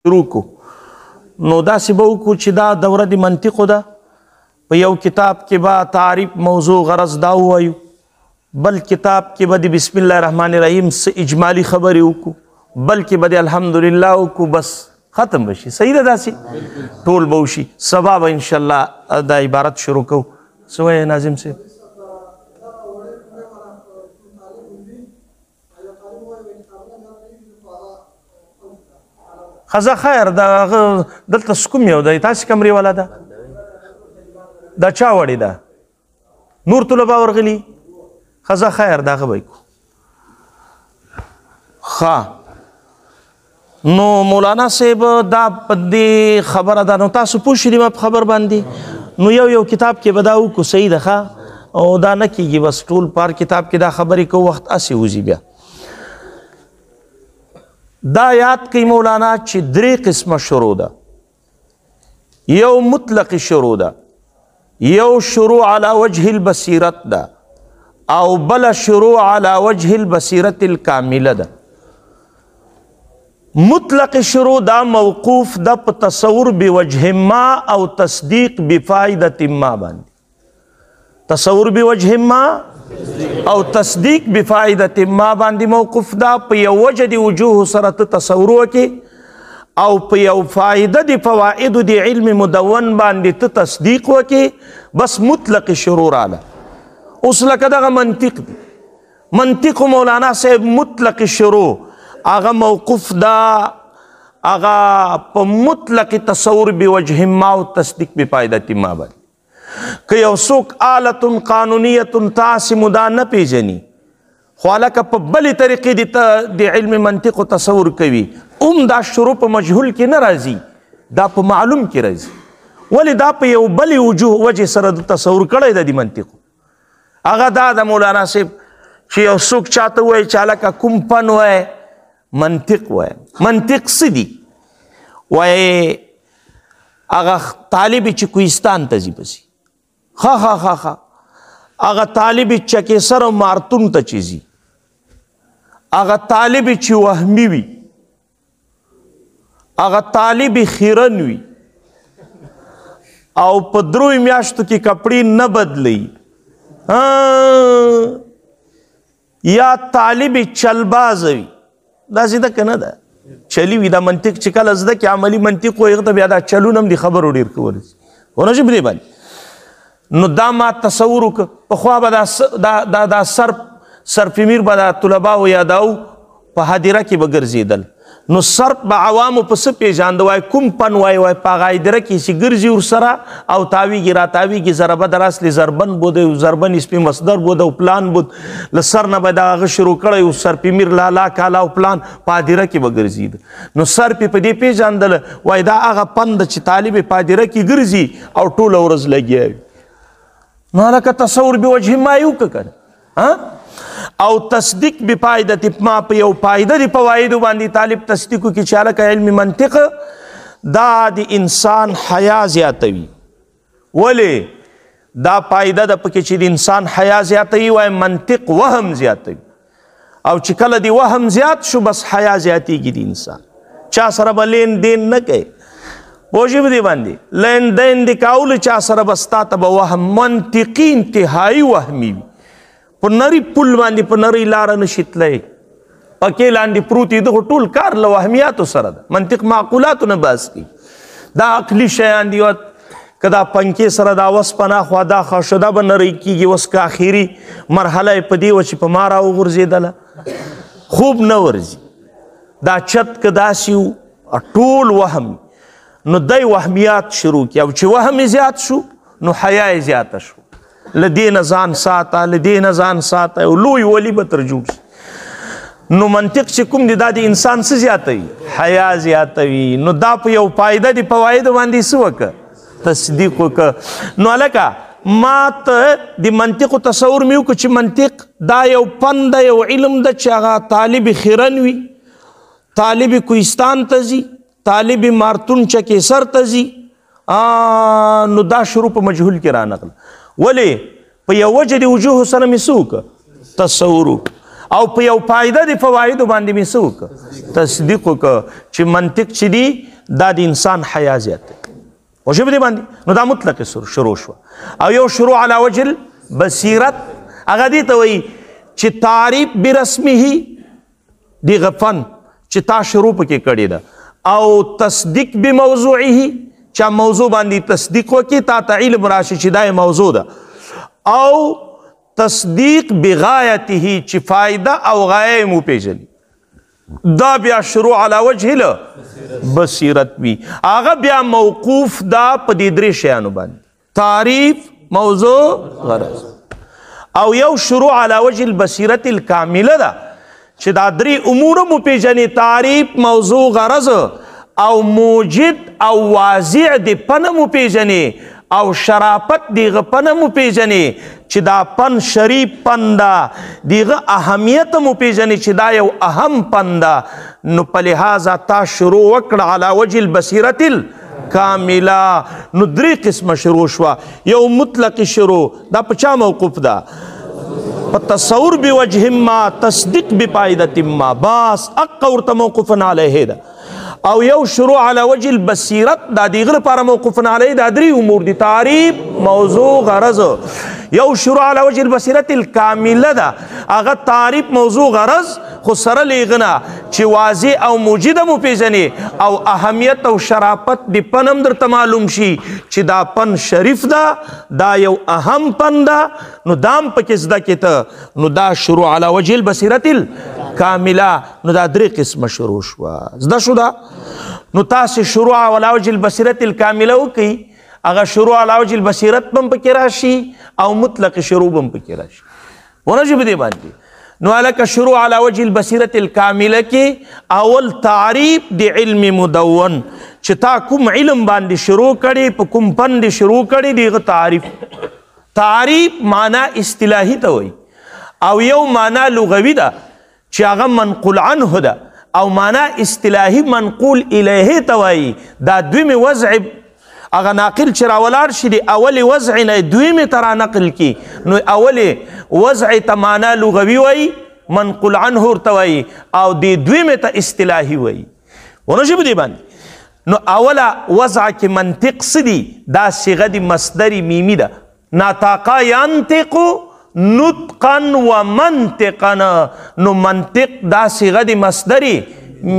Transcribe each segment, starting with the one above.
شروع کو نو داسې به وکړو چې دا دوره د منطقو ده په یو کتاب کې به تعریف موضوع غرض دا ووایو بل کتاب کې به د بسم الله الرحمن الرحیم څه اجمالي خبرې وکړو بل کې به د الحمدلله وکړو بس ختم بشي صحیح ده داسې ټول به وشي سبا به انشاءالله دا عبارت شروع کوو څه وایې ناظم صاحب خزه خیر دا دلته کوم یو دی تاسې کمرې والا ده دا چا وړې ده نور طلبا ورغلي خزه خیر دا هغه به کړو ښه نو مولانا صاحب دا په دې خبره ده نو تاسو پوه شئ ما په خبر باندې نو یو کتاب کې به دا وکړو صحیح ده ښه او دا نه کېږي بس ټول پار کتاب کې دا خبرې کوو وخت هسې وځي بیا دا یاد کوي مولانا چې درې قسمه شروع ده یو مطلق شروع ده یو شروع علی وجه البصیرت ده او بل شروع علی وجه البصیرت الکامله ده مطلق شروع دا موقوف ده په تصور بوجه ما او تصدیق بفائدة ما باندې تصور بوجه ما او تصدیق بفائدة ما باندې موقوف ده په یو وجه د وجوه سره ته تصور وکې او په یو فائده د فوائد د علم مدون باندې ته تصدیق وکې بس مطلق شروع راله اوس لکه دغه منطق دی منطق مولانا صاحب مطلق شروع هغه موقوف ده هغه په مطلق تصور بوجه ما او تصدیق بفائدة ما باندې که یو څوک آلة قانونیة تاسې مو دا نه پیژني خو هلکه په بلې طریقې د علم منطق تصور کوي دا شروع په مجهول کې نه راځي دا په معلوم کې راځي ولې دا په یو بلې وجه سره د تصور کړی ده د منطقو هغه دا د مولانا صاحب چې یو څوک چاته وایي چې هلکه کوم فن وایي منطق وایي منطق څه دي وایي هغه طالب چې کوهستان ته ځي پسې ها هغه طالب چکې سر او مارتون ته چې ځي هغه طالب چې وهمي وي هغه طالب خیرن وي او په دروي میاشتو کې کپړې نه بدلی یا طالب چلباز وي داسې ده که نه ده چلی وي دا منطق چې کله زده کې عملي منطق وایي هغه ته بیا دا چلونه هم د خبرو ډېر کولی شي ونه شي په دې باندې نو دا ما تصور وکړه پخوا به دا صرف میر به دا طلباو یاداو په هدیره کې به ګرځېدل نو صرف به عوامو په څه پېژانده وای کوم فن وای په هغه هدیره کې چې ګرځي ورسره او تاویږي را تاویږي ضربه در اصل ضربن بوده ضربن اسم مصدر بوده او پلان بود له سر نه به دا هغه شروع کړی او صرف میر لالا کالا او پلان په هدیره کې به ګرځېد نو صرف په دې پېژندله وای دا هغه فن ده چې طالب په هدیره کې ګرځي او ټوله ورځ لګیا وي نو هلکه تصور بوجه ما یې وکړه که او تصدیق بفائدة ما په یو فایده د فوایدو باندې طالب تصدیق وکړي چې هلکه علم منطق دا د انسان حیا زیاتوي ولې دا فایده ده پکې چې د انسان حیا زیاتوي وایي منطق وهم زیاتوي او چې کله د وهم زیات شو بس حیا زیاتېږي د انسان چا سره به لین دین نه کوي پوه شئ په دې باندې لین دین د کولو چا سره به ستا ته به وهم منطقي انتهایي وهمي وي په نری پل باندې په نری لاره نشي تللی پکې لاندې پروت وي دغه ټول کار له وهمیاتو سره ده منطق معقولاتو نه بحث کوي دا عقلي شیان دي که دا پنکې سره دا وسپنه خوا دا ښه دا به نری کېږي اوس که اخري مرحله یې په دې وه چې په ما راوغورځېدله خوب نه ورځي دا چت که داسې و ټول وهم نو دی وهمیات شروع کړي او چې وهم یې زیات شو نو حیا یې زیاته شو له دې نه ځان ساته له دې نه ځان ساته او لوی ولی به تر جوړ شي نو منطق چې کوم دی دا د انسان څه زیاتوي حیا زیاتوي نو دا په یو فایده د فوایدو باندې څه وکړه تصدیق وکړه نو هلکه ما ته د منطقو تصور مې وکړو چې منطق دا یو فن ده یو علم ده چې هغه طالب خیرن وي طالب کوهستان ته ځي طالب مارتون چکې سر ته ځي نو دا شروع په مجهول کې رانغله ولې په یو وجه د وجوهو سره مې څه وکړه تصور او په یو پایده د فوایدو باندې مې څه وکړه تصدیق وکړه چې منطق چې دی دا د انسان حیا زیاتوي خو ژبې دې باندې نو دا مطلق شروع شوه او یو شروع علی وجه البصیرت هغه دې ته وایي چې تعریف برسمه دغه فن چې تا شروع پکې کړې ده او تصدیق بموضوعه چا موضوع باندې تصدیق وکړي تا ته علم راشي چې دا موضوع ده او تصدیق بغایته چې فایده او غایه مو پیژني دا بیا شروع علی وجه البصیرت وي هغه بیا موقوف دا په دې درې شیانو باندې تعریف موضوع غرض او یو شروع علی وجه البصیرت الکامله ده چې دا درې امور مو پیژني تعریف موضوع غرض او موجد او واضع د پنه مو پیژني او شرافت دیغه پنه مو پیژني چې دا پن شریف پن ده دیغه اهمیت مو پیژني چې دا یو اهم پن ده نو په لحاظه تا شروع وکړه علی وجه البصیرت الکامله نو درې قسمه شروع شوه یو مطلق شروع دا په چا موقوف ده په تصور بوجه ما تصدیق بفایدة ما باس اقا ورته موقوف علیه ده او یو شروع علی وجه البصیرت دا دیغه لپاره موقوف علیه دا درې امور دي تعریف موضوع غرض یو شروع علی وجه البصیرت الکامله ده هغه تعریف موضوع غرض خو سره لیغنه چې واضح او موجده مو پیژني او اهمیت او شرافت د پن هم درته معلوم شي چې دا پن شریف ده دا یو اهم پن ده نو دام پکې زده کې ته نو دا شروع علی وجه البصیرت الکامله نو دا درې قسمه شروع شوه زده شو ده نو تاسې شروع علی وجه البصیرت الکامله وکړئ هغه شروع علی وجه البصیرت هم پکې راشي او مطلق شروع هم پکې راشي ونه ژبې دې باندې نو هلکه شروع علی وجه البصیرت الکامله کې اول تعریف د علم مدون چې تا کوم علم باندې شروع کړي په کوم فن دې شروع کړي دغه تعریف معنا اصطلاحي ته وایي او یو معنا لغوي ده چې هغه منقول عنه ده او معنا اصطلاحي منقول الیه ته وایي دا دویمې وضع هغه ناقل چې راولاړ شي د اولې وضع نه دویمې ته رانقل کي نو اولې وضع ته معنا لغوي وایي منقول عنه ورته وایي او د دویمې ته اصطلاحي وایي ونه ژبې دې باندې نو اوله وضع کې منطق څه دي دا صیغه د مصدر میمي ده نطقا ینطق نطقا و منطقا نو منطق دا صیغه د مصدر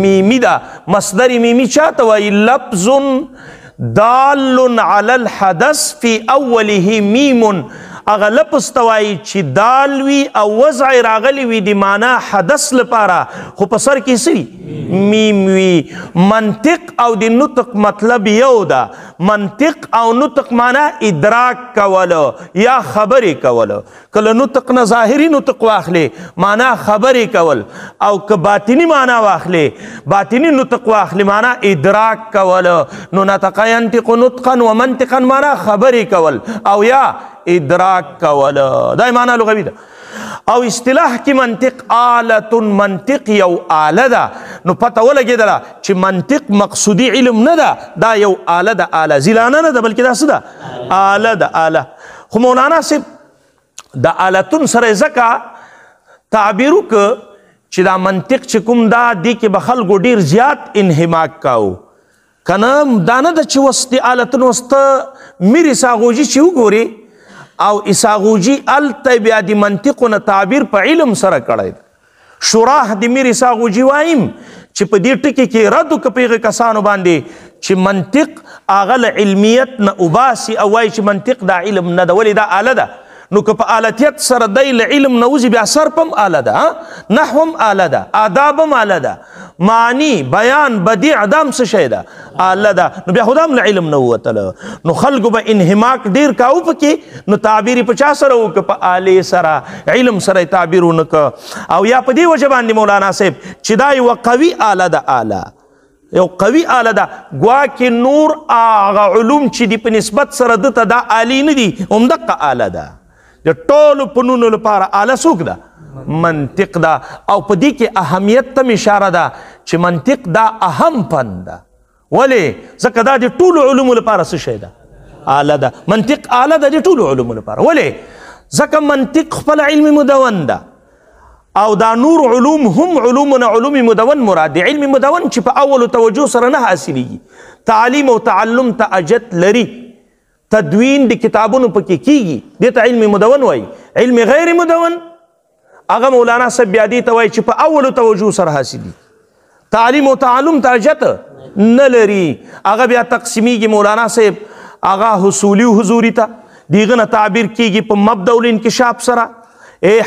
میمی ده مصدر میمی چاته وایي لفظ دال على الحدث في اوله میم اغه لفظ توای چې دال وی او وضع راغلی وی د معنا حدث لپاره خو په سر کې سری میم وی منطق او د نطق مطلب یو ده منطق او نطق معنا ادراک کول یا خبرې کول کله نطق نه ظاهری نطق واخلې معنا خبرې کول او که باطنی معنا واخلې باطنی نطق واخلې معنا ادراک کول نو نطق ينطق نطقا ومنطقا معنا خبرې کول او یا ادراک کول دا معنا لغوي ده او اصطلاح کې منطق آلة منطق یو آله ده نو پته ولګېدله چې منطق مقصودي علم نه ده دا یو آله ده آله زیلانه نه ده بلکې دا څه ده آله ده آله خو مولانا صاحب د آلتون سره ځکه تعبیر وکړه چې دا منطق چې کوم دا دې کې به خلکو ډېر زیات انحماق کاو که نه دا نه ده چې اوس د آلتون اوس ته میر اساغوجي چې وګورې او اساغوجي الته بیا د منطقو نه تعبیر په علم سره کړی شراح د میر اساغوجي وایم چې په دې ټکي کې رد وکړه په هغه کسانو باندې چې منطق هغه له علمیت نه وباسي او وایي چې منطق دا علم نه ده ولې دا آله ده نو که په آلتیت سره دی له علم نه وځي بیا صرف هم آله ده نحو هم آله ده آداب هم آله ده معنی بیان بدیع دا هم څه شی ده آله ده نو بیا خو دا هم له علم نه ووتله نو خلکو به انحماق ډېر کاوه پکې نو تعبیر یې په چا سره وکړه په آلې سره علم سره یې تعبیر ونه کړه او یا په دې وجه باندې مولانا صاحب چې دا یوه قوي آله ده آله یو قوي آله ده ګواکې نور هغه علوم چې دي په نسبت سره دته دا آلې نه دي همدقه آله ده د ټولو فنونو لپاره آله څوک ده منطق ده او په دې کې اهمیت ته اشاره ده چې منطق دا اهم فن ده ولې ځکه دا د ټولو علومو لپاره څه شی ده آله ده منطق آله ده د ټولو علومو لپاره ولې ځکه منطق خپل علم مدون ده او دا نور علوم هم علومنا علوم مدون مراد دی. علم مدون چې په اول توجه سره نه حاصلېږي، تعلیم او تعلم ته اجت لري، تدوین د کتابونو پکې کیږي، دې ته علم مدون وایي. علم غیر مدون هغه مولانا صاحب بیا دې ته وایي چې په اول توجه سره حاصلېږي، تعلیم او تعلم ته اجت نه لري، هغه بیا تقسیمیږي. مولانا صاحب هغه حصولي او حضوري ته دیغه نه تعبیر کیږي په مبدا الانکشاف سره،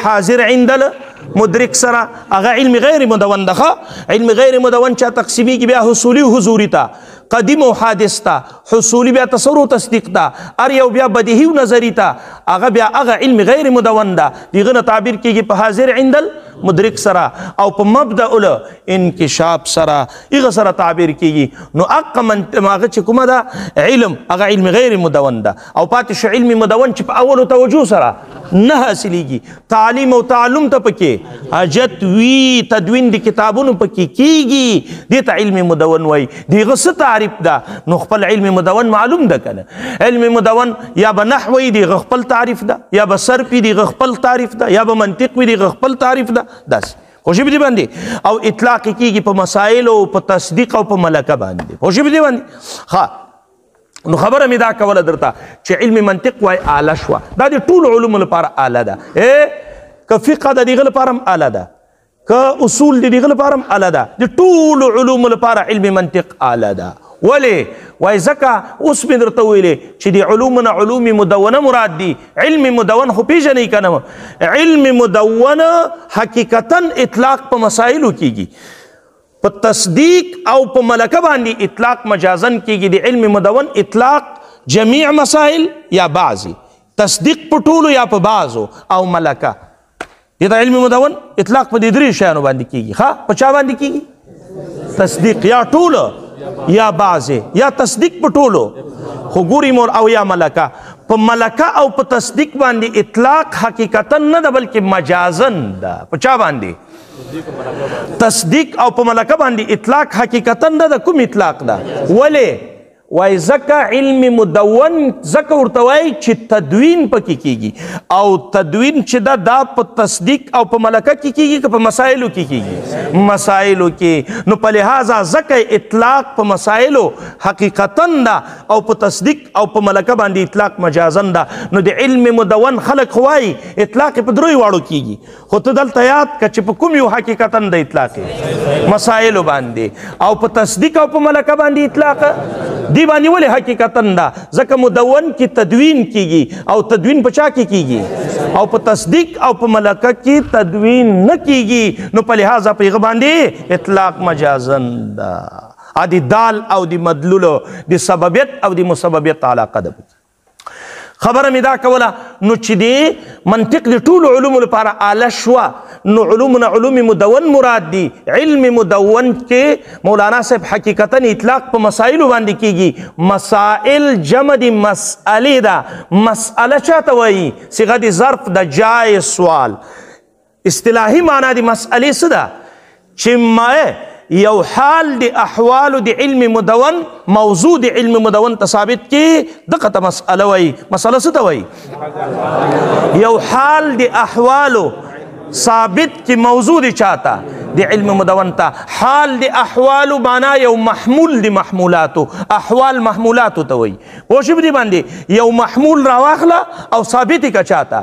حاضر عند المدرک سره. هغه علم غیر مدون ده. علم غیر مدون چا تقسیمیږي بیا حصولي او حضوري ته، قدیم او حادث ته، حصولي بیا تصور او تصدیق ته، ار یو بیا بدیهی او نظری ته. هغه بیا هغه علم غیر مدون ده، دیغه نه تعبیر کیږي په حاضر عند المدرک سره او په مبدا الانکشاف سره، هغه سره تعبیر کیږي. نو هغه چې کومه ده علم، هغه علم غیر مدون ده. او پاتې شو علم مدون چې په اول توجه سره نه حاصلېږي، تعلیم او تعلم ته پکې حاجت وي، تدوین د کتابونو پکې کیږي، دې ته علم مدون وایي. دغه څه تعریف ده؟ نو خپل علم مدون معلوم ده کنه. علم مدون یا به نحو وي دغه خپل تعریف ده، یا به صرف وي دغه خپل تعریف ده، یا به منطق وي دغه خپل تعریف ده. داسې خوشي به دې باندې او اطلاق کیږي په مسائل او په تصدیق او په ملکه باندې. خوشي به دې باندې ها. نو خبره مې دا کوله درته چې علم منطق وای اعلی شوه، دا د ټولو علومو لپاره اعلی ده. که فقه د دغه لپاره هم اعلی ده، که اصول د دغه لپاره هم اعلی ده، د ټولو علومو لپاره علم منطق اعلی ده. ولې؟ وای ځکه اوس مې درته ویلې چې د علومو نه علوم مدونه مراد دي. علم مدون خو پیژنئ که نه؟ علم مدون حقیقتا اطلاق په مسایلو کیږي، په تصدیق او په ملکه باندې اطلاق مجازن کیږي. د علم مدون اطلاق جمیع مسائل یا بعضی، تصدیق په ټولو یا په بعضو، او ملکه. دې ته علم مدون اطلاق په دې درې شیانو باندې کیږي. ښه، په چا باندې کیږي؟ تصدیق یا ټولو یا بعضی، یا تصدیق په ټولو خو ګوري مور، او یا ملکه. په ملکه او په تصدیق باندې اطلاق حقیقتا نه ده بلکې مجازن ده. په چا باندې؟ تصدیق او په ملکه باندې اطلاق حقیقتا نه ده. کوم اطلاق ده؟ ولې؟ وای ځکه علم مدون ځکه ورته وایي چې تدوین پکې کیږي، او تدوین چې ده دا په تصدیق او په ملکه کې کیږي که په مسایلو کې کیږي؟ مسایلو کې. نو په لحاظه ځکه اطلاق په مسایلو حقیقتا ده او په تصدیق او په ملکه باندې اطلاق مجازن ده. نو د علم مدون خلق وایي اطلاق په دروي واړو کیږي، خو ته دلته یاد کړه چې په کوم یو حقیقتا د اطلاق مسایلو باندې او په تصدیق او په ملکه باندې اطلاق دی باندې. ولې حقیقتا ده؟ ځکه مدون کې تدوین کیږي، او تدوین په چا کې کیږي؟ او په تصدیق او په ملکه کې تدوین نه کیږي. نو په لحاظه په هغه باندې اطلاق مجازن ده. د دال او د مدلولو د سببیت او د مسببیت علاقه ده. خبره مې دا کوله نو چې دی منطق د ټولو علومو لپاره اعلی شوه، نو علومنا علوم مدون مراد دي. علم مدون کې مولانا صاحب حقیقتا اطلاق په مسائلو باندې کیږي. مسائل جمع د مسئلې ده. مسئله چاته وایي؟ صيغه د ظرف د جای سوال. اصطلاحي معنا د مسئلې څه ده؟ چې یو حال د احوالو د علم مدون موضوع د علم مدون ته ثابت کې دغه ته مسئله وایي. مسئله څه ته وایي؟ یو حال د احوالو ثابت کې موضوع د چاته؟ د علم مدون ته. حال د احوالو معنا یو محمول د محمولاتو، احوال محمولاتو ته وایي. پوه شوې دې باندې؟ یو محمول راواخله او ثابت یې که چاته؟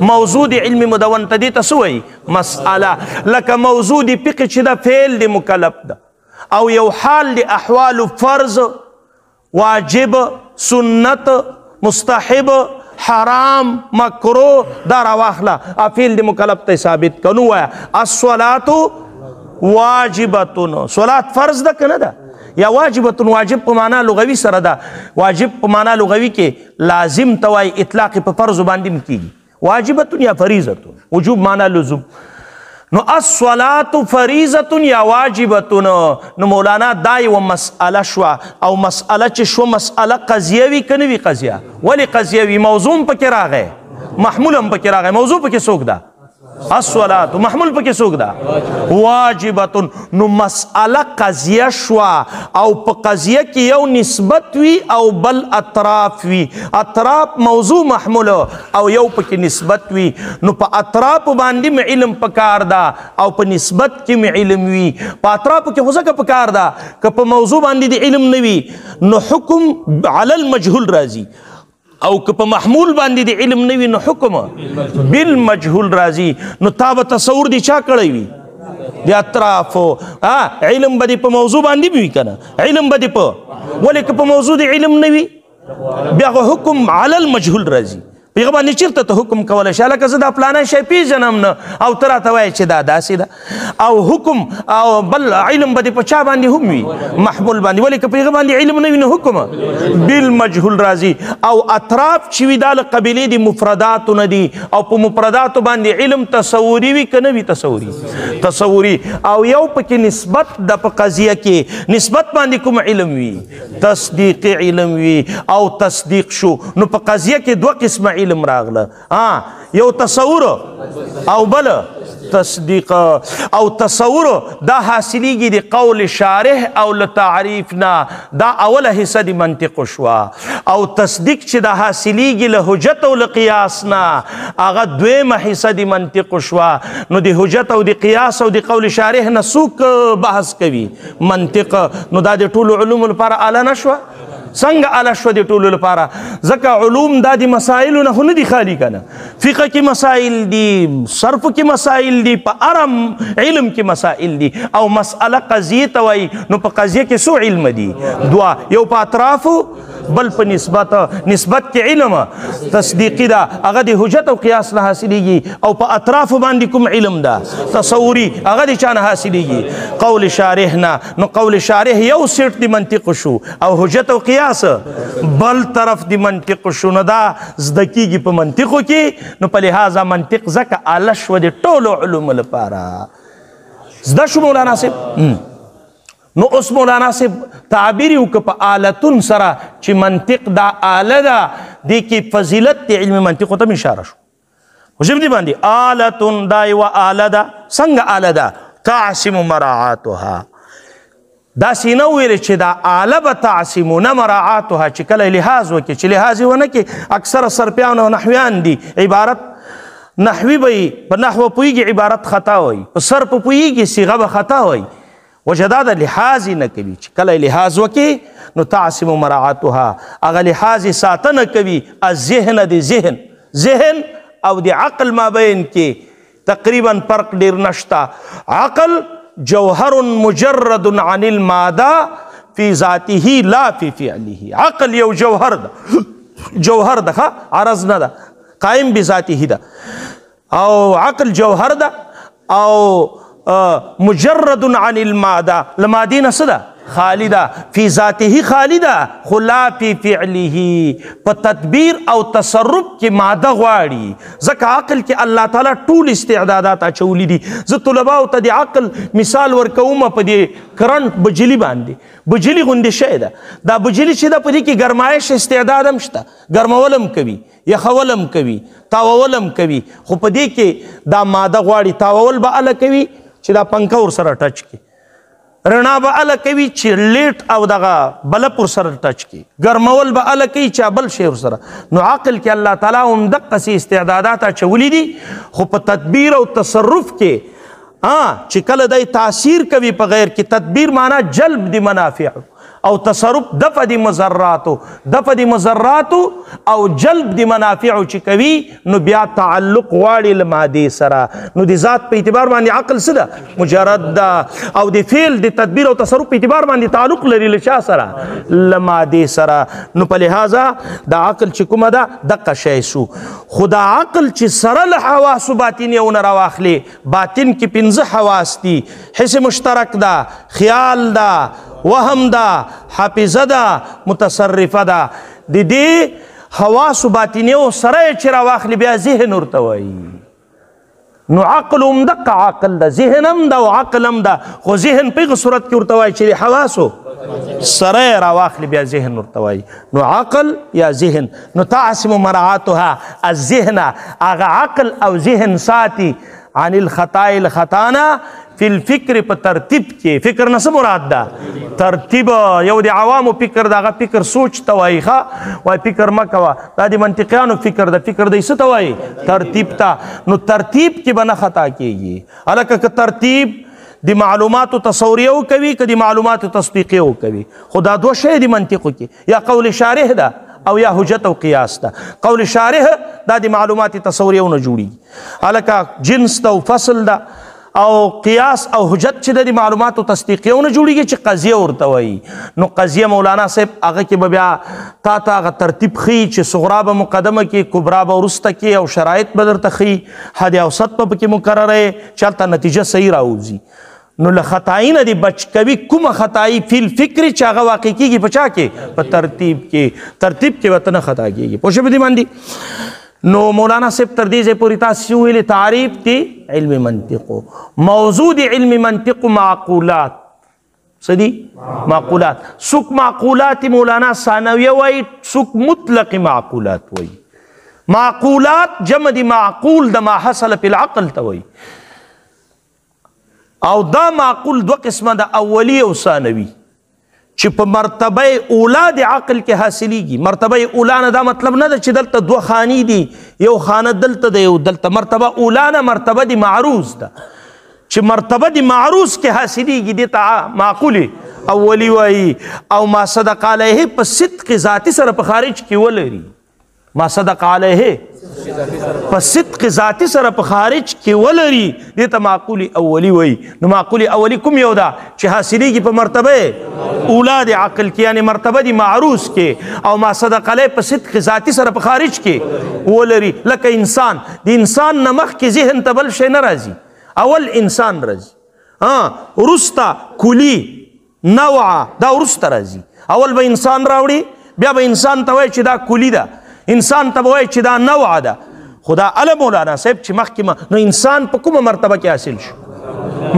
موضوع د علم مدون ته. دې ته څه وایي؟ مسئله. لکه موضوع د فقه چې ده فعل د مکلف ده، او یو حال د احوالو فرض، واجب، سنت، مستحب، حرام، مکروه، دا راواخله فعل د مکلف ته ثابت که. نو وایه الصلاة واجبتون. صلات فرض ده که نه ده؟ یا واجبتون واجب په معنا لغوي سره ده. واجب په معنا لغوي کې لازم ته وایي، اطلاق په فرض باندې هم کیږي. واجبتون یا فریضتون، وجوب معنا لزوم. نو الصلاة فریضتون یا واجبتون. نو مولانا دا یوه مسئله شوه، او مسئله چې شوه مسئله قضیه وي که نه وي قضیه؟ ولې قضیه وي؟ موضوع هم پکې راغی، محمول هم پکې راغی. موضوع پکې څوک ده؟ الصلاة محمول پکې څوک ده واجبتن نو مسأله قضیه شوا او په قضیه کې یو نسبت وي او بل اطراف وي اطراف موضوع محمول او یو پکې نسبت وي نو په اطراف باندې م علم پکار ده او په نسبت کې م علم وي په اطراف کې خو ځکه پکار ده که په موضوع باندې د علم نه وي نو حکم علی المجهول راځي او که په محمول باندې د علم نه وي نو حکم بالمجهول راځي نو تا به تصور دی چا کړی وي د اطرافو علم به دې په موضوع باندې وي که نه علم به دې په ولې که په موضوع د علم نه وي بیا خو حکم علی المجهول راځي په هغه باندې چېرته ته حکم کولی شي هلکه زه دا فلانی شی پېژنم نه او ته راته وایې چې دا داسې ده او حکم او بل علم به دې په چا باندې هم وي محمول باندې ولې که په هغه باندې علم نه وي نو حکم بالمجهول راځي او اطراف چې وي دا له قبیلې د مفرداتو نه دي او په مفرداتو باندې علم تصوري وي که نه وي تصوري او یو پکې نسبت د په قضیه کې نسبت باندې کوم علم وي تصدیقي علم وي او تصدیق شو نو په قضیه کې دوه قسمه علم راغله یو تصور او بل تصدیق او تصور دا حاصلیږي د قول شارح او له تعریف نه دا اوله حصه د منطق شوه او تصدیق چې دا حاصلیږي له حجت او له قیاس نه هغه دویمه حصه د منطق شوه نو د حجت او د قیاس او د قول شارح نه څوک بحث کوي منطق نو دا د ټولو علومو لپاره اعلی نه شوه څنګه اعلی شوه د ټولو لپاره ځکه علوم دا د مسایلو نه خو نه دي خالي که نه فقه کې مسایل دي صرف کې مسایل دي په ارم علم کې مسائل دي او مسأله قضیې ته وایي نو په قضیه کې څو علم دي دوه یو په اطرافو بل په نسبت کې علم تصدیقي ده هغه د حجت او قیاس نه حاصلیږي او په اطرافو باندې کوم علم ده تصوري هغه د چا نه حاصلیږي قول شارح نه نو قول شارح یو سیټ د منطق شو او حجت او قیاس بل طرف د منطق شو نو دا زده کیږي په منطقو کې نو په لحاظه منطق ځکه اعلی شوه د ټولو علومو لپاره زده شو مولانا صاحب نو اوس مولانا صاحب تعبیر یې وکړه په آلتون سره چې منطق دا آله ده دې کې فضیلت د علم منطقو ته اشاره شو خو ژبې دې باندې آلتون دا یوه آله ده څنګه آله ده تعصم مراعاتها داسې نه ویلې چې دا آله به تعصمونه مراعاتها چې کله لحاظ وکړي چې لحاظ یې ونه کړي اکثره صرفیان او نحویان دي عبارت نحوي به یې په نحوه پوهېږي عبارت خطا وایي په صرف پوهېږي صیغه به خطا وایي وجه دا د لحاظ یې نه کوي چې کله لحاظ وکړي نو تعصم مراعاتها هغه لحاظ یې ساتنه کوي الذهن د ذهن او د عقل مابین کې تقریبا فرق ډېر نشته عقل جوهر مجرد عن الماده في ذاته لا في فعله عقل یو جوهر ده عرض نه ده قائم بذاته ده او عقل جوهر ده او مجرد عن الماده لمادی نه څه ده خالی ده فی ذاته خالی ده خو لا فی فعله په تدبیر او تصرف کې ماده غواړي ځکه عقل کې الله تعالی ټول استعدادات اچولی دي زه طلباو ته د عقل مثال ورکوم په دې کرنټ بجلی باندې بجلی غوندې شی ده دا بجلی چې ده په دې کې ګرمایش استعداد هم شته ګرمولم کوي یخولم کوي تاوولم کوي خو په دې کې دا ماده غواړي تاوول به اله کوي چې دا پنکه ورسره ټچ کړي رڼا به اله کوي چې لیټ او دغه بلب ورسره ټچ کړي ګرمول به اله کوي چې بل شی ورسره نو عقل کې الله تعالی هم دقسې استعدادات اچولی دي خو په تدبیر او تصرف کې چې کله دی تاثیر کوي په غیر کې تدبیر معنا جلب د منافع او تصرف دفع د مضراتو او جلب د منافعو چې کوي نو بیا تعلق غواړي له مادې سره نو د ذات په اعتبار باندې عقل څه ده مجرد ده او د فعل د تدبیر او تصرف په اعتبار باندې تعلق لري له چا سره له مادې سره نو په لحاظه د عقل چې کومه ده دقه شی شو خو د عقل چې سره له حواسو باطنیونه راواخلې باطن کې پنځه حواس دي حس مشترک ده خیال ده وهم ده حافظه ده متصرفه ده د دې حواسو باطنیو سره چې راواخلي بیا ذهن ورته وایي نو عقل هم دقه عقل ده ذهن هم ده او عقل هم ده خو ذهن په هغه صورت کې ورته وایي چې د حواسو سره راواخلي بیا ذهن ورته وایي نو عقل یا ذهن نو تعصم مراعاتها الذهن هغه عقل او ذهن ساتي عن الخطا الخطانا فی الفکر په ترتیب کې. فکر نه څه مراد ده؟ ترتیب. یو د عوامو فکر دغه فکر سوچ ته وایي ښه وایي فکر مه کوه. دا د منطقیانو فکر ده. فکر دی څه ته وایي؟ ترتیب ته. نو ترتیب کې به نه خطا کېږي. هلکه که ترتیب د معلوماتو تصوریه کوي که د معلوماتو تصدیقیه کوي، خو دا دوه شی د منطقو کې یا قول شارح ده او یا حجت او قیاس ده. قول شارح دا د معلومات تصوریه نه جوړیږي. هلکه جنس ده او فصل ده او قیاس او حجت چې د معلوماتو تصدیقیه نه جوړیږي چې قضیه ورته وایي. نو قضیه مولانا صاحب هغه کې به بیا تا ته هغه ترتیب ښیي چې صغرا به مقدمه کې، کبرا به وروسته کې، او شرایط به درته ښیي، حد اوسط به پکې مقرره چې هلته نتیجه صحیح راوځي. نو له خطایي نه دې بچ کوي. کومه خطایي فی الفکر چې هغه واقع کېږي په چا کې؟ په ترتیب کې. ترتیب کې ورته نه خطا کېږي. پوه شوې په دې باندې؟ نو مولانا صاحب تر دې ځای پورې تاسو ویلې تعریف دی علم منطقو. موضوع د علم منطق معقولات. څه دي؟ معقولات. څوک معقولات مولانا ثانویه وایي، څوک مطلق معقولات وایي. معقولات جمع د معقول د ما حصل فی العقل ته وایي. او دا معقول دو قسمه ده، اولی او ثانوي، چې په مرتبه اولا د عقل کې حاصلیږي. مرتبه اولا نه دا مطلب نه ده چې دلته دوه خانې دي، یو خانه دلته ده یو دلته. مرتبه اولا نه مرتبه د معروض ده، چې مرتبه د معروض کې حاصلیږي دې ته معقول اولی وایي. او ما صدق علیه په صدق ذاتي سره په خارج کې ولري. ما صدق علیه په صدق ذاتي سره په خارج کې ولري دې ته معقول اولی وایي. نو معقول اولی کوم یو ده چې حاصلیږي په مرتبه اولا د عقل کې، یعنی مرتبه د معروض کې. او ما صدق علیه په صدق ذاتي سره په خارج کې ولري. لکه انسان، د انسان نه مخکې ذهن ته بل شی نه راځي، اول انسان راځي. وروسته کلی نوعه دا وروسته راځي. اول به انسان راوړي، بیا به انسان ته وایي چې دا کلی ده، انسان ته وایي چې دا نوعه ده. خدا علی مولانا صاحب چې مخکې نو انسان په کومه مرتبه کې حاصل شو؟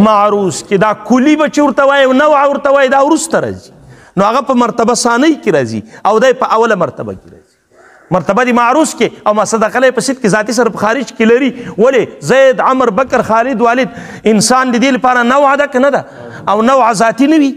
معروض کې. دا کلی به چې ورته وایي، نوعه ورته وایي، دا وروسته راځي. نو هغه په مرتبه ثانی کې راځي او دی په اوله مرتبه کې راځي. مرتبه د معروض کې. او ما صدق علیه په صدق ذاتي سره په خارج کې لري. ولې؟ زید، عمر، بکر، خالد، والد. انسان د دې لپاره نوعه ده که نه ده؟ او نوعه ذاتي نه وي.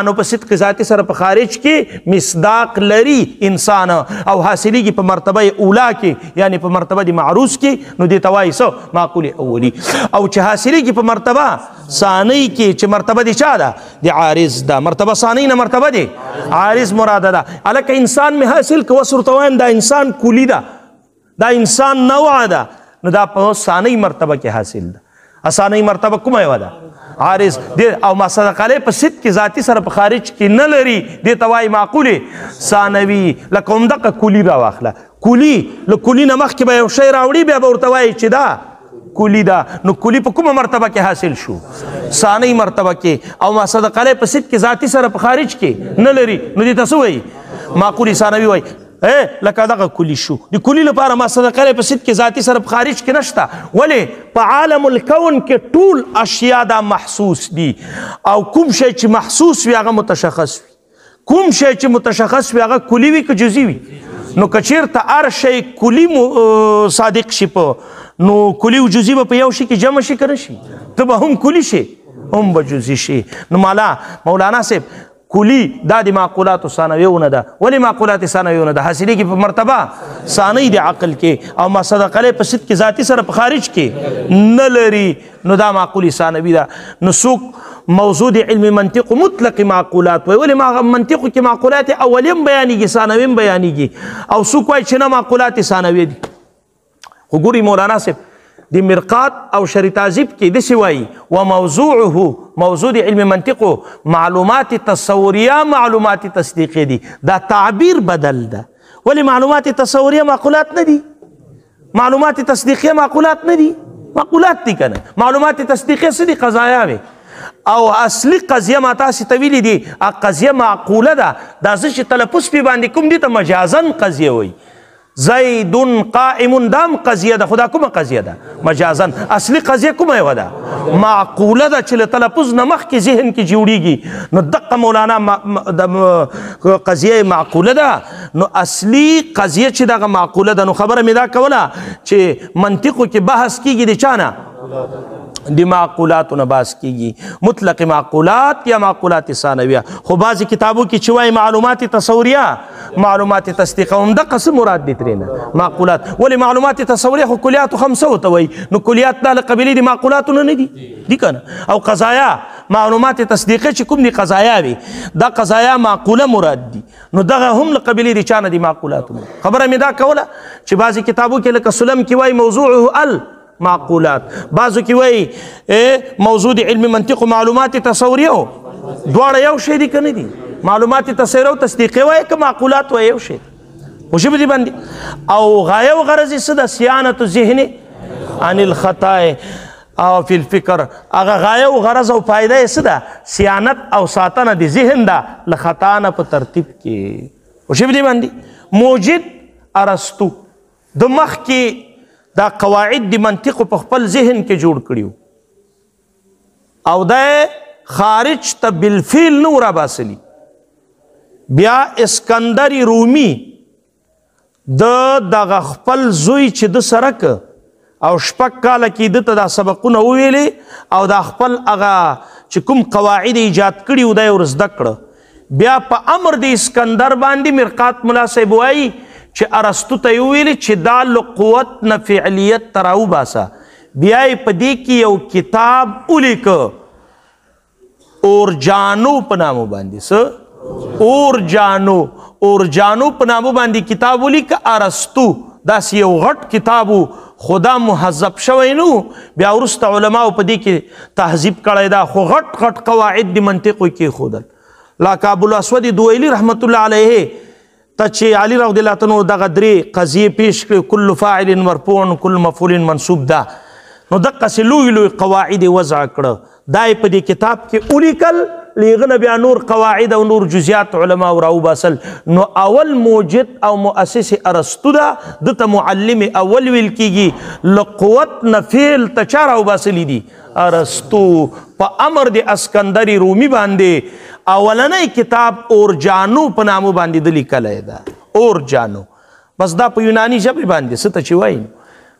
نو په صدق ذاتي سره په خارج کې مصداق لري انسان او حاصلېږي په مرتبه اولا کې، یعنی په مرتبه د معروض کې. نو دې ته وایي څه؟ معقول اولی. او چې حاصلېږي په مرتبه ثانی کې، چې مرتبه د چا ده؟ د عارض ده. مرتبه ثانی نه مرتبه د عارض مراده ده. هلکه انسان مې حاصل که وس ورته وایم دا انسان کلی ده، دا انسان نوعه ده، نو دا په ثانی مرتبه کې حاصل ده. ثانی مرتبه کومه یوه ده؟ عارض. او ما صدق علیه په صدق ذاتي سره په خارج کې نه لري، دې ته وایي معقول ثانوي. لکه همدغه کلی راواخله. کلی له کلی نه مخکې به یو شی راوړي، بیا به ورته وایي چې دا کلی ده. نو کلی په کومه مرتبه کې حاصل شو؟ ثانی مرتبه کې. او ما صدق علیه په صدق ذاتي سره په خارج کې نه لري، نو دې ته څه وایي؟ معقول ثانوي وایي. لکه دغه کلی شو. د کلی لپاره ما صدق علیه په صدق ذاتي سره په خارج کې نشته. ولې؟ په عالم الکون کې ټول اشیا دا محسوس دي، او کوم شی چې محسوس وي هغه متشخص وي، کوم شی چې متشخص وي هغه کلی وي که جزئی وي. نو که چېرته هر شی کلی صادق شي نو کلی او جزئی به په یو شي کې جمع شي که نه شي؟ ته به هم کلی شي هم به جزئی شي. نو مولانا صاحب کلی دا د معقولات ثانویونه ده. ولې معقولات ثانویونه ده؟ حاصلېږي په مرتبه ثانی د عقل کې. او ما صدق علیه په صدق ذاتي سره په خارج کې نه لري، نو دا معقول ثانوي ده. نو څوک موضوع د علم منطق مطلق معقولات وایي. ولې منطقو کې معقولات اولیم بیانېږي، ثانویم بیانېږي. او څوک وایي چې نه معقولات ثانوي دي. خو ګوري مولانا صاحب د مرقات او شری تعذیب کې داسې وایي وموضوعه، موضوع د علم منطقو معلومات تصوریه معلومات تصدیقیه دي. دا تعبیر بدل ده. ولې معلومات تصوریه معقولات نه دي؟ معلومات تصدیقیه معقولات نه دي؟ معقولات دي که نه؟ معلومات تصدیقیه څه دي؟ قضایا وي. او اصلي قضیه ما تاسې ته ویلي دي قضیه معقوله ده. دا زه چې تلفظ پې باندې کوم دي ته مجازن قضیه وایي. زید قائم دام قضیه ده. خدا کومه قضیه ده؟ مجازن. اصلي قضیه کومه یوه ده؟ معقوله ده چې له تلفظ نه مخکې ذهن کې جوړیږي. نو دقه مولانا قضیه معقوله ده. نو اصلي قضیه چې دغه معقوله ده. نو خبره مې دا کوله چې منطقو کې بحث کیږي د چا نه؟ دی معقولاتو نه باس کیږي مطلق معقولات یا معقولات ثانویه خو بعضې کتابو کې چې وایي معلومات تصوریه معلومات تصدیقه همدغه څه مراد دی ترېنه معقولات ولې معلومات تصوریه خو کلیاتو خمسو ته وایي نو کلیات دا له قبیلې د معقولاتو نه دي که نه او قضایا معلومات تصدیقه چې کوم دي قضایا وي دا قضایا معقوله مراد دي نو دغه هم له قبیلې د چا نه دي معقولاتو خبره مې دا کوله چې بعضې کتابو کې لکه سلم کې وایي موضوعه معقولات بعضو کې وایي موضوع د علم منطق و معلومات تصوریه دواړه یو شی دي که نه دي معلومات تصوریه او تصدیقي وایي که معقولات وایي یو شی خو ژبې دې باندې او غایه و غرض یې څه ده صیانة الذهن عن الخطا او فی الفکر هغه غایه و غرض او فایده یې څه ده صیانت او ساتنه د ذهن ده له خطا نه په ترتیب کې خو ژبې دې باندې موجد ارسطو د مخکې دا قواعد د منطق په خپل ذهن کې جوړ کړي او دا خارج ته بالفعل نه راباسلي بیا اسکندر رومي دغه خپل زوی چې د سره او شپږ کاله کې ده ته دا سبقونه وویلې او دا خپل هغه چې کوم قواعد ایجاد کړي و دا یې ور زده کړه بیا په امر د اسکندر باندې مرقات ملا صاحب وایي چې ارسطو ته یې وویلې چې دا له قوت نه فعلیت ته راوباسه بیا یې په دې کې یو کتاب ولیکه اورجانو په نامو باندې څه اورجانو په نامو باندې کتاب ولیکه ارسطو داسې یو غټ کتاب و خدا مهذب شوی نو بیا وروسته علماو په دې کې تهذیب کړی دا خو غټ غټ قواعد د منطقو یې کېښودل لکه ابوالاسود دویلي رحمت الله علیه ته چې علي رضی الله عنه دغه درې قضیې پیش کړې کل فاعل مرفوع کل مفعول منصوب ده نو دقسې لوی لوی قواعد یې وضع کړه دا یې په دې کتاب کې ولیکل لیغه نه بیا نور قواعد او نور جزیات علماو راوباسل نو اول موجد او مؤسس ارسطو ده دته معلم اول ویل کیږي له قوت نه فعل ته چا راوباسلی دي ارسطو په امر د اسکندر رومي باندې اولنی کتاب اورجانو په نامو باندې د لیکلی ده اورجانو بس دا په یوناني ژبې باندې څه ته چې وایي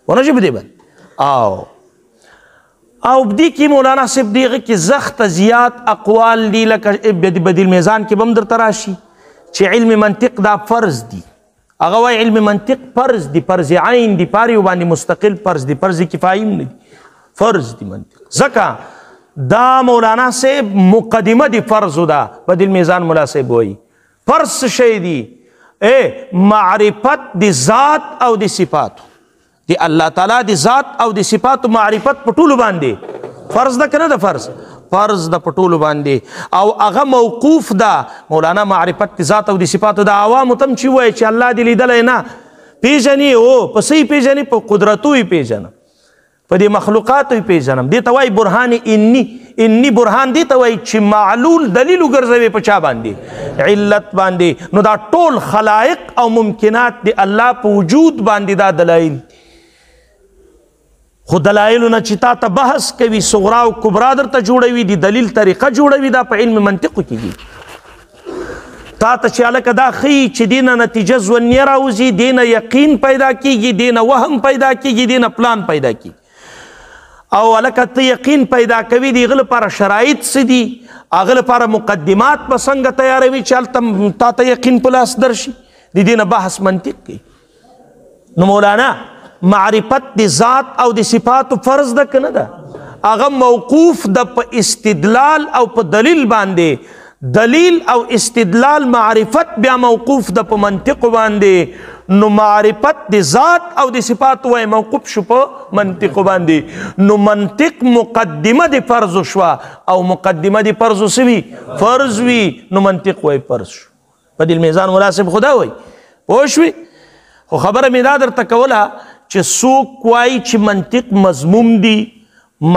ونه ژبې دی باندې او دې کې مولانا صاحب دغه کې زخت زیات اقوال دي لکه بدیل میزان کې به هم درته راشي چې علم منطق دا فرض دي هغه وایي علم منطق فرض دي فرض عین دي پارې باندې مستقل فرض دي فرض کفایي هم نه دي فرض دي منطق ځکه دا مولانا صاحب مقدمه دي فرض ده بدیل میزان مولا صاحب وایي فرض څه شی دي معرفت د ذات او د صفاتو دی الله تعالی دی ذات او دی صفات معرفت په ټولو باندې فرض ده کنه ده فرض ده په ټولو باندې او هغه موقوف ده مولانا معرفت دی ذات او دی صفات د عوامو تم چې وایي چې الله دی لیدلی نه پیژني او په څه یې پیژني په قدرتو یې پیژنم په دې مخلوقاتو یې پیژنم دې ته وایي برهان انی برهان دې ته وایي چې معلول دلیل وګرځوي په چا باندې علت باندې نو دا ټول خلایق او ممکنات د الله په وجود باندې دا دلایل خو دلایلو نه چې تا ته بحث کوي صغرا او کبرا درته جوړوي د دلیل طریقه جوړوي دا په علم منطقو کېږي تا ته چې هلکه دا ښیي چې دې نه نتیجه ظنیه راوځي دې نه یقین پیدا کېږي دې نه وهم پیدا کېږي دې نه پلان پیدا کېږي او هلکه ته یقین پیدا کوي د هغه لپاره شرایط څه دي هغه لپاره مقدمات به څنګه تیاروي چې هلته تا ته یقین په لاس درشي د دې نه بحث منطق کوي نو مولانا معرفت د ذات او د صفاتو فرض ده که نه ده هغه موقوف ده په استدلال او په دلیل باندې دلیل او استدلال معرفت بیا موقوف ده په منطق باندې نو معرفت د ذات او د صفاتو وای موقوف شو په منطق باندې نو منطق مقدمه د فرض شوه او مقدمه د فرض سوي فرض وي نو منطق وای فرض شو په دې میزان مناسب خدا وای پوه شوې خو خبره مې دا درته کوله چې څوک وایي چې منطق مضموم دی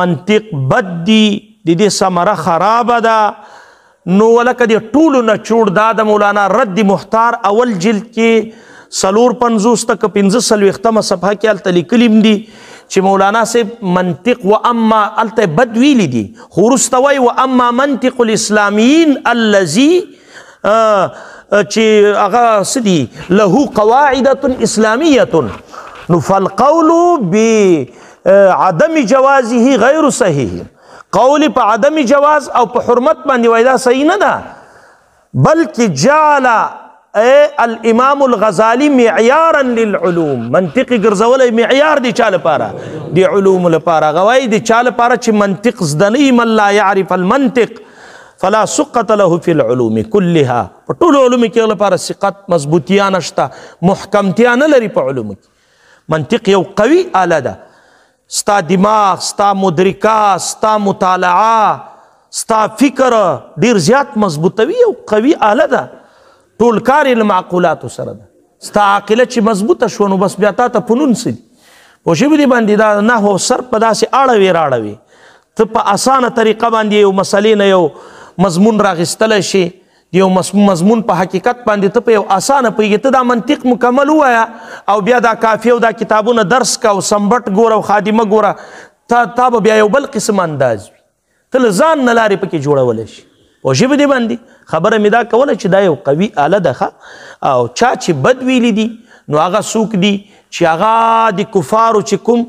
منطق بد دی د دې ثمره خرابه ده نو ولکه د ټولو نه چوړ دا د مولانا رد محتار اول جلد کې 450 تک 15 صفحه کې هلته لیکلي دي چې مولانا صاحب منطق و اما هلته بد ویلي دي خو وروسته وایي و اما منطق الاسلامیین الذي چې هغه څه دي له قواعد اسلامیه نو فالقول عدم جوازه غیر صحیح، قول په عدم جواز او په حرمت باندې وای دا صحیح نه ده، بلکې جعل الامام الغزالی معیارا للعلوم، منطق ګرځولی معیار دی چا لپاره؟ د علوم لپاره. غوای د چا لپاره چې منطق زده نه وي، من لا يعرف المنطق فلا سقة له في العلوم كلها، په ټولو علومو کې لپاره ثقت مضبوطیا نشته، محکمتیا نه لري په علومو کې. منطق یو قوي آله ده، ستا دماغ، ستا مدرکه، ستا مطالعه، ستا فکر ډیر زیات مضبوطوي، یو قوي آله ده، ټول کار یې له معقولاتو سره ده. ستا عاقله چې مضبوطه شوه نو بس بیا تا ته فنون څه دي؟ پوه شوي دې باندې دا نحو او صرف په داسې اړوې راړوې، ته په اسانه طریقه باندې یو مسلې نه یو مضمون راغیستلی شي، یو مضمون په حقیقت باندې ته په یو اسانه پوهېږې، ته دا منطق مکمل ووایه او بیا دا کافیه او دا کتابونه درس که او سمبټ ګوره او خادمه ګوره، تا به بیا یو بل قسم انداز وي، ته له ځان نه لارې پکې جوړولی شي. پوه شوي دې باندې خبره مې دا کوله چې دا یو قوي آله ده ښه. او چا چې بد ویلي دي نو هغه څوک دي چې هغه د کفارو چې کوم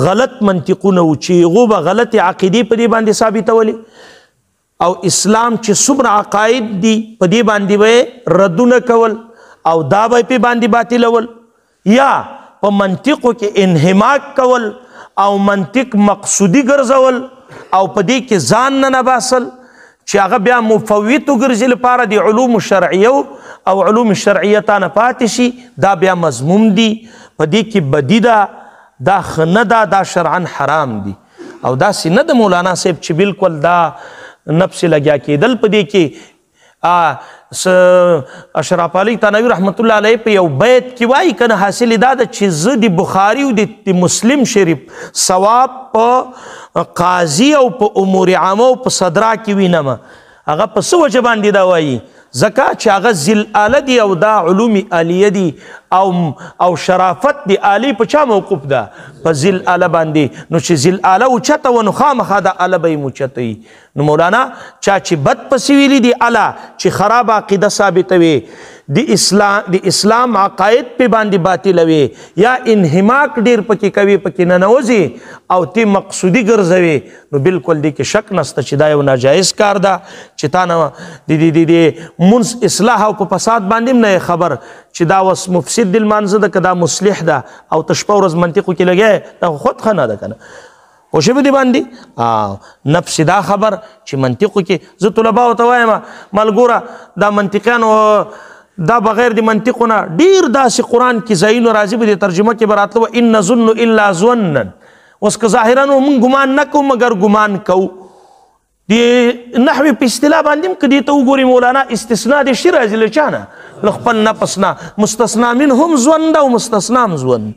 غلط منطقونه و چې هغو به غلطې عقیدې په دې باندې ثابتولې، او اسلام چې څومره عقاید دي په دې باندې به ردونه کول او دا به پې باندې باطلول، یا په منطقو کې انحماق کول او منطق مقصودي ګرځول او په دې کې ځان نه نباسل چې هغه بیا مفوت وګرځي لپاره د علوم شرعیه او علوم شرعیه تا نه پاتې شي، دا بیا مضموم دي، په دې کې بدي ده، دا ښه نه ده، دا شرعا حرام دي. او داسې نه د مولانا صاحب چې بالکل دا نفس لګیا کېدل په دې کې. اشرف علي تنوي رحمت الله علیه په یو بیت کې وایي که نه حاصل دا ده چې زه د بخاري او د مسلم شریف ثواب په قاضي او په امور عامه او په صدرا کې وینم. هغه په څه وجه باندې دا وایي؟ ځکه چې هغه ذل آله دي او دا علوم آلیه دي او شرافت د آلی په چا موقوف ده؟ په ذل آله باندې. نو چې ذل آله اوچته و نو خامخا دا آله به یې اوچته وي. نو مولانا چا چې بد پسې ویلي دي آله چې خراب عقیده ثابتوي، د اسلام عقاید پې باندې باطلوي، یا انحماق ډېر پکې کوي، پکې ننوځي او تی مقصودي ګرځوي، نو بالکل دې کې شک نسته چې دا یو ناجایز کار ده چې تا نه د منځ اصلاح او په فساد باندې هم نه خبر چې دا اوس مفسد د لمانځه ده که دا مصلح ده او ته شپه ورځ منطقو کې لګیا دا خود ښه نه ده که نه. پوه شوي دې باندې نفس دا خبر چې منطقو کې زه طلباو ته وایم ملګوره دا منطقیانو دا بغیر د منطقو نه ډېر داسې قرآن کې ځایونه راځي به د ترجمه کې به راتله ان نظن الا ظنا. اوس که ظاهرا موږ ګمان نه کوو مګر ګمان کوو. د نحوې په اصطلاح باندې هم که دې ته وګورې مولانا استثنا د شي راځي له چا نه؟ له خپل نفس نه. مستثنا منهم ظن ده او مستثنا هم ظن.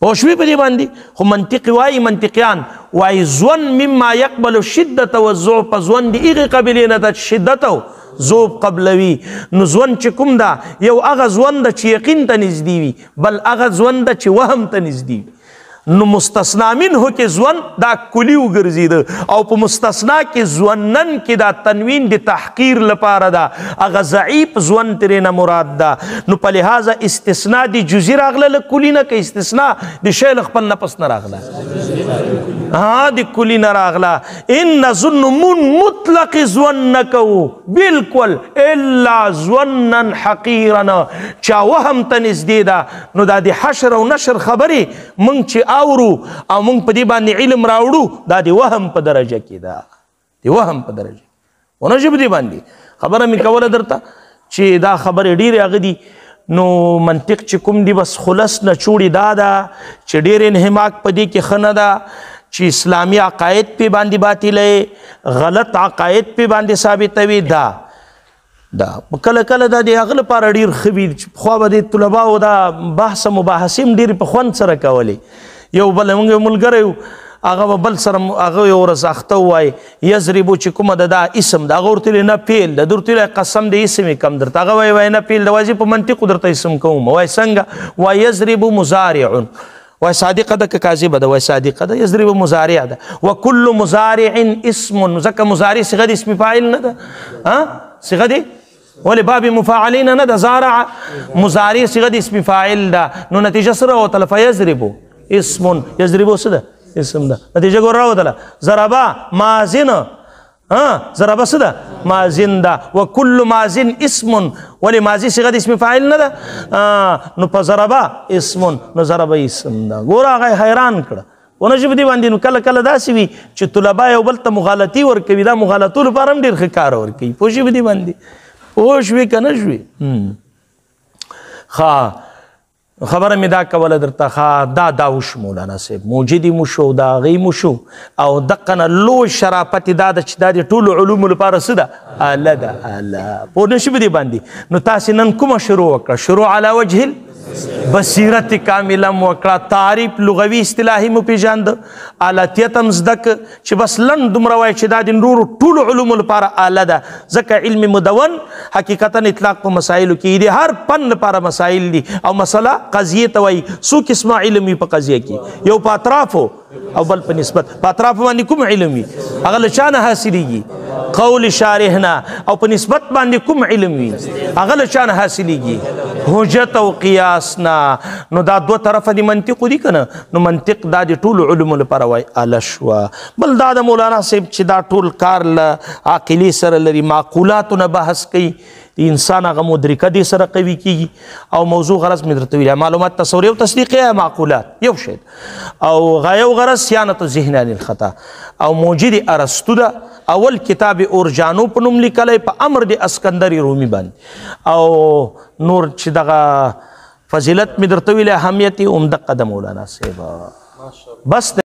پوه شوې په دې باندې؟ خو منطق وایي منطقیان وایي ظن مما یقبل الشدة والضعف، ظن د هغې قبیلې نه ده چې شدت او ضعف قبلوي. نو ظن چې کوم ده یو هغه ظن ده چې یقین ته نږدې وي، بل هغه ظن ده چې وهم ته نږدې وي. نو مستثنا منه کې ځوان دا کلی وګرځېده او په مستثنا کې ځوانن کې دا تنوین د تحقیر لپاره ده، هغه ضعیف ځوان ترې نه مراد ده. نو په لحاظه استثنا د جزي راغله له کلي نه، که استثنا د شی له خپل نفس نه راغله د کلي نه راغله. ان نظن مطلق ځوان نه کوو بالکل الا ځوانا حقیرا، چا وهم ته نږدې ده. نو دا د حشر او نشر خبرې موږ چې اورو او موږ په دې باندې علم راوړو دا د وهم په درجه کې ده، د وهم په درجه. ونه ژبه دې باندې خبره مې کوله درته چې دا خبرې ډېرې هغه دي. نو منطق چې کوم دي بس خلص نه چوړي دا ده چې ډېر انحماق په دې کې ښه نه ده چې اسلامي عقاید پې باندې باطلوي، غلط عقاید پې باندې ثابتوي. دا کله کله دا د هغه لپاره ډېر ښه وي چې پخوا به د طلباو دا بحث مباحثې هم ډېرې په خوند سره کولې. یو بل موږ یو ملګری و هغه به بل سره هغه یو ورځ اخته ووایي یضربو چې کومه ده دا اسم ده، هغه ورته ویلې نه فعل ده، ده ورته ویلی قسم د اسم یې کم درته، هغه وایي نه فعل ده، وایي زه په منطقو درته اسم کوم. وایي څنګه؟ وایي یضربو مضارع، وایي صادقه ده که کاذبه ده؟ وایي صادقه ده. یضربو مضارع ده وکل مضارع اسم، ځکه مضارع صیغه د اسم فاعل نه ده، صیغه د ولې باب مفاعلین نه ده، زارع مضارع صيغه د اسم فاعل ده. نو نتیجه سره وتل فیضربو اسم، یضربو څه ده؟ اسم ده نتیجه ګور راوتله ضربا مازن ضربه څه ده مازن ده وکل مازن اسم ولې ماضي صيغه د اسم فاعل نه ده نو په ضربه اسم نو ضربه اسم ده ګور هغه حیران کړه ونه چې بدی باندې نو کله کله داسې وي چې طلبا یو بل ته مغالطي ورکوي دا مغالطو لپاره هم ډېر ښه کار ورکوي پوه شوې بدی باندې پوه شوې که نه شوې ښه خبره مې دا کوله درته ښه دا وشو مولانا صاحب موجدي مو شو د هغې مو شو او دقه نه لوی شرافت یې دا ده چې دا د ټولو علومو لپاره څه ده اله ده اله پوه نه شوې بدې باندې نو تاسې نن کومه شروع وکړه شروع علی وجه بصیرت کامله مو وکړه تعریف لغوي اصطلاحي مو پېژانده آلاتیت هم زده که چې بس لنډ دومره وایي چې دا د نورو ټولو علومو لپاره آله ده ځکه علم مدون حقیقتا اطلاق په مسایلو کې د هر فن لپاره مسایل دي او مسله قضیې ته وایي څو قسمه علم وي په قضیه کې یو په اطرافو او بل په نسبت په اطرافو باندې کوم علم وي هغه له چا نه حاصلېږي قول شارح نه او په نسبت باندې کوم علم وي هغه له چا نه حاصلېږي حجت او قیاس نه نو دا دوه طرفه د منطقو دي که نه نو منطق دا د ټولو علومو لپاره وایي اله شوه بل دا د مولانا صاحب چې دا ټول کار له عاقلې سره لري معقولاتو نه بحث کوي د انسان هغه مدرکه دې سره قوي کېږي او موضوع غرض مې درته ویلی معلومات تصوری او تصدیقي یا معقولات یو شی او غایه او غرض صیانت ذهن عن الخطا او موجد ارسطو ده اول کتاب اورجانو په نوم لیکلی په امر د اسکندر رومي باندې او نور چې دغه فضیلت مې درته ویلی اهمیت یې همدقه د مولانا صاحب بس